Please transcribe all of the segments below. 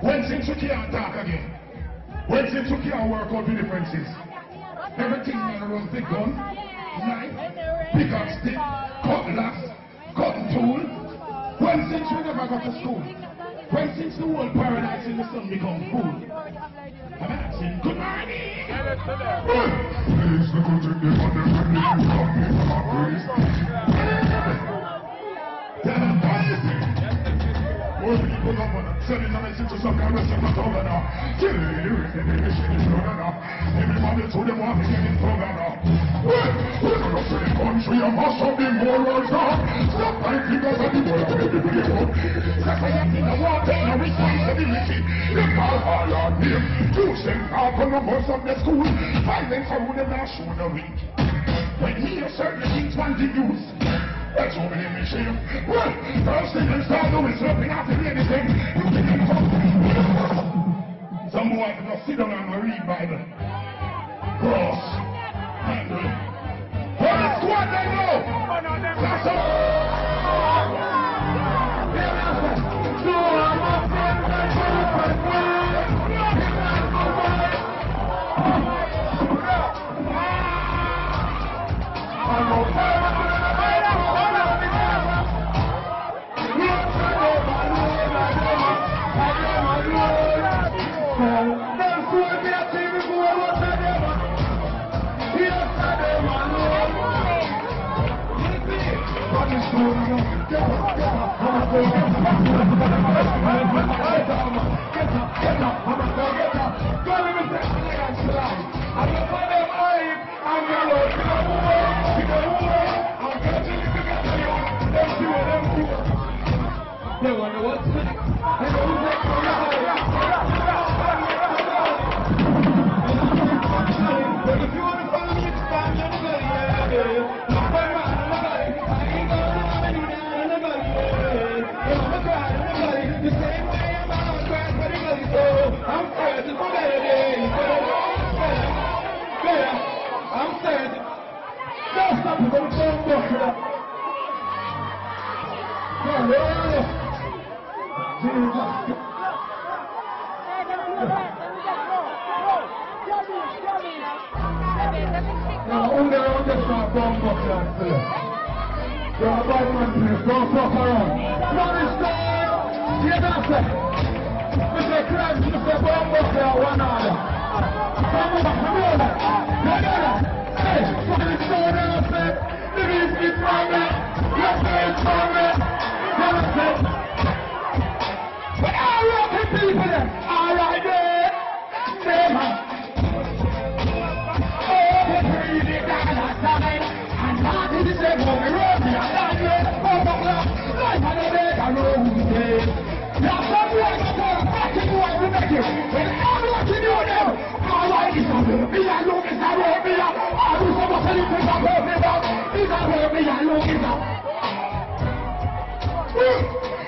When since you can't talk again. When since you can't work out the differences. Everything man runs the gun, knife, pickaxe stick, cutlass, cotton tool. When since we never got to school. When since the whole paradise in the sun become food. I'm asking, good morning! Please, the good thing is on the more people up on it, sending a message to some kind of stuff that's over now. Everybody told them what they getting stronger now. Well, we're not up to the country, I must have been more words now. Stop my fingers at the world, I'm ready to give up. Society, I want a responsibility. They call all our name. You send out on the bus of the school. Violence around them now show the weak. When he has certain things one to use. That's all in the shame. Well, first thing they start doing is looking after anything. You can talk. Some boy can just sit down and read Bible. Cross. Handle. Well, the squad they know. That's all.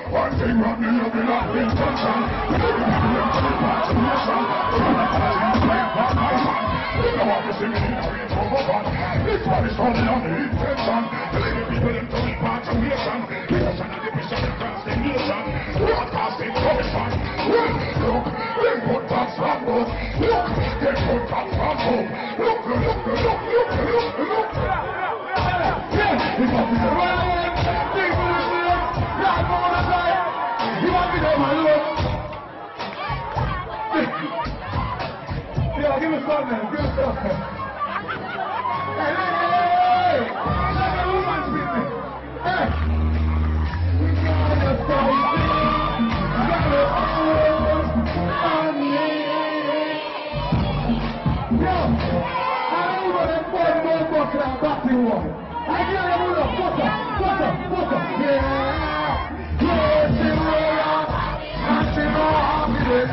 One thing about me, you'll be locked in tension. This one is running on the intention. The little people in the repatriation. Creation and the vision across the nation. Broadcasting commission. Look, they put back from both. Look, they put back from home. Look. Yeah, it's up to the right. Yeah, give us something, give us something. Hey! Let the woman speak me. Hey! We gotta stop it. Gotta on me. Yo! I don't want to put more bucket on back to one. I can't move up. Butter. Yeah! Yes, you will. I see no happiness.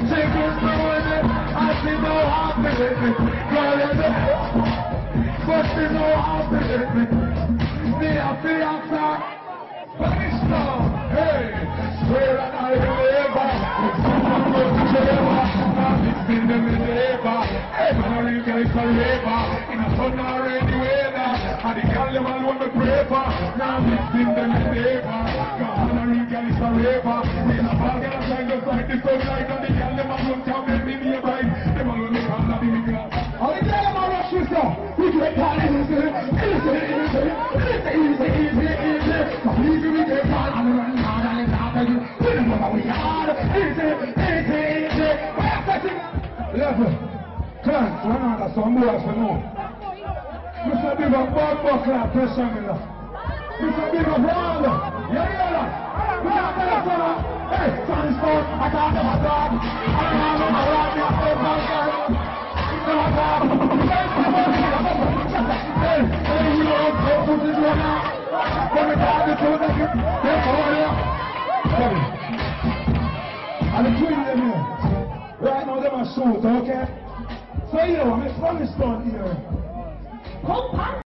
Take us through it. I see no happiness. But see no happiness. Me a fianza. Spanish now. Hey, swear that I deliver. I'm going to deliver. It's been the deliver. Hey, man, I really get it for labor. In a sun already weather. And the girl them all want me pray for. Now it's been the deliver. God, I really get it for a raver. We have all get a shine just like the sunlight. And the girl them a run come and be a bride. Them alone they can't have the glass. All the girl them a rush with you. We get call easy. Come easy we get call and run hard and it's after you. We don't know how we are. Easy. Level. Clans, one other some boys for now. Mr. Big up bad buckler, pressure me now. Mr. Big up all. Yeah. Hey, transport, I can't have a dog. I don't know how to have a dog. Hey, you know, put this one out. When we got the two, they're over here. And the twin them here. Right now, they're my shoot, okay? So, you know, I'm a funny stone here.